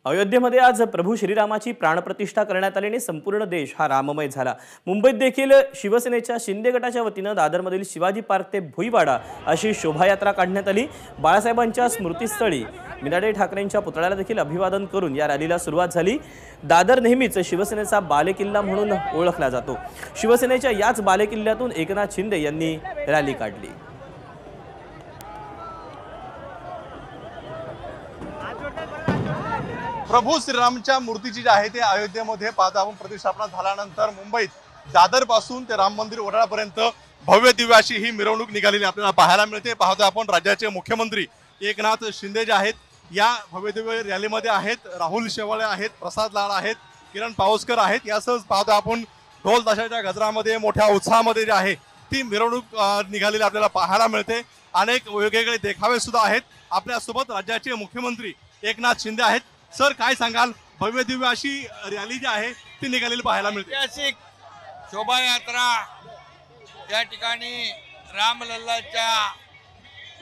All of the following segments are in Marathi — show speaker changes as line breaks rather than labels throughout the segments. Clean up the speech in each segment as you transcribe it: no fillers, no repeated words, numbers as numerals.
अयोध्येमध्ये आज प्रभू श्रीरामाची प्राणप्रतिष्ठा करण्यात आली आणि संपूर्ण देश हा राममय झाला। मुंबईत देखील शिवसेनेच्या शिंदे गटाच्या वतीने दादरमधील शिवाजी पार्क ते भुईवाडा अशी शोभायात्रा काढण्यात आली। बाळासाहेबांच्या स्मृतीस्थळी मिनाडे ठाकरेंच्या पुतळ्याला देखील अभिवादन करून या रॅलीला सुरुवात झाली। दादर नेहमीच शिवसेनेचा बालेकिल्ला म्हणून ओळखला जातो। शिवसेनेच्या याच बालेकिल्ल्यातून एकनाथ शिंदे यांनी रॅली काढली।
प्रभू श्रीरामच्या मूर्तीची जी आहे ते अयोध्येमध्ये पाहतो आपण प्रतिष्ठापना झाल्यानंतर मुंबईत दादर पासून ते राम मंदिर वडाळ्यापर्यंत भव्य दिव्य अशी ही मिरवणूक निघालेली आपल्याला पाहायला मिळते। पाहतो आपण राज्याचे मुख्यमंत्री एकनाथ शिंदे जे आहेत या भव्य दिव्य रॅलीमध्ये आहेत। राहुल शेवाळे आहेत, प्रसाद लाड आहेत, किरण पावसकर आहेत। यासह पाहतो आपण ढोल ताशाच्या गजरामध्ये मोठ्या उत्साहामध्ये जे आहे ती मिरवणूक निघालेली आपल्याला पाहायला मिळते। अनेक वेगवेगळे देखावे सुद्धा आहेत। आपल्यासोबत राज्याचे मुख्यमंत्री एकनाथ शिंदे आहेत। सर, काय सांगाल? भव्य दिव्य अशी रॅली जी आहे ती निघालेली पाहायला मिळते।
ऐतिहासिक शोभायात्रा या ठिकाणी रामलल्लाच्या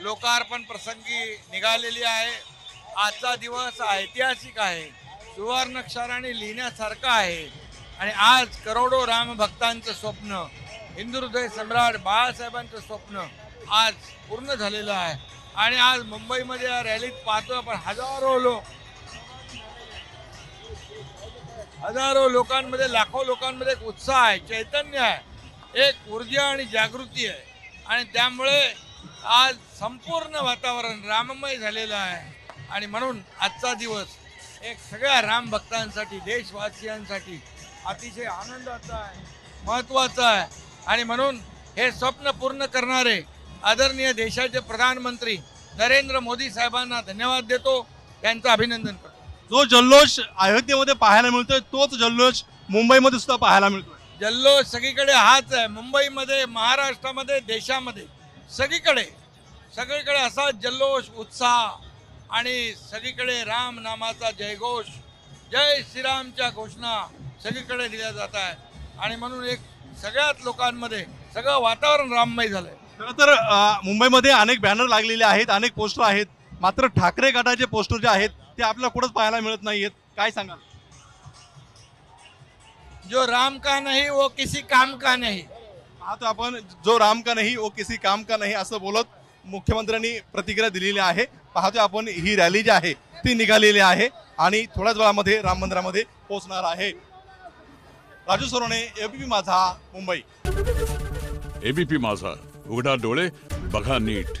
लोकार्पण प्रसंगी निघालेली आहे। आजचा दिवस ऐतिहासिक आहे, सुवर्णाक्षराने लिहिण्यासारखा आहे आणि आज करोडो राम भक्तांचं स्वप्न, हिंदू हृदय सम्राट बाळासाहेबांचं स्वप्न आज पूर्ण झालेलं आहे। आणि आज मुंबईमध्ये या रॅलीत पाहतो आपण हजारो लोकांमध्ये, लाखो लोकांमध्ये एक उत्साह आहे, चैतन्य आहे, एक ऊर्जा आणि जागृती आहे आणि त्यामुळे आज संपूर्ण वातावरण राममय झालेलं आहे। आणि म्हणून आजचा दिवस एक सगळ्या राम भक्तांसाठी, देशवासियांसाठी अतिशय आनंदाचा आहे, महत्त्वाचा आहे। आणि म्हणून हे स्वप्न पूर्ण करणारे आदरणीय देशाचे प्रधानमंत्री नरेंद्र मोदी साहेबांना धन्यवाद देतो, त्यांचं अभिनंदन करतो।
जो जल्लोष अयोध्येमध्ये पाहायला मिळतोय तोच जल्लोष मुंबईमध्ये सुद्धा पाहायला मिळतोय।
जल्लोष सगळीकडे हाच आहे, मुंबईमध्ये, महाराष्ट्रामध्ये, देशामध्ये सगळीकडे असा जल्लोष, उत्साह आणि सगळीकडे राम नामाचा जयघोष, जय श्रीरामच्या घोषणा सगळीकडे दिल्या जात आहे। आणि म्हणून एक सगळ्याच लोकांमध्ये सगळं वातावरण राममय झालंय।
खरं तर मुंबईमध्ये अनेक बॅनर लागलेले आहेत, अनेक पोस्टर आहेत, मात्र ठाकरे गटाचे पोस्टर जे आहेत ते आपल्याला कुठंच पाहायला मिळत नाहीयेत। काय सांगाल?
जो राम का नहीं वो किसी काम का नहीं।
पाहतो आपण, जो राम का नहीं वो किसी काम का नहीं असं बोलत मुख्यमंत्र्यांनी प्रतिक्रिया दिलेली आहे। पाहतो आपण ही रॅली जी आहे ती निघालेली आहे आणि थोड्याच वेळामध्ये राम मंदिरामध्ये पोहोचणार आहे। राजू सोरोने, एबीपी माझा, मुंबई।
एबीपी माझा, उघडा डोळे बघा नीट।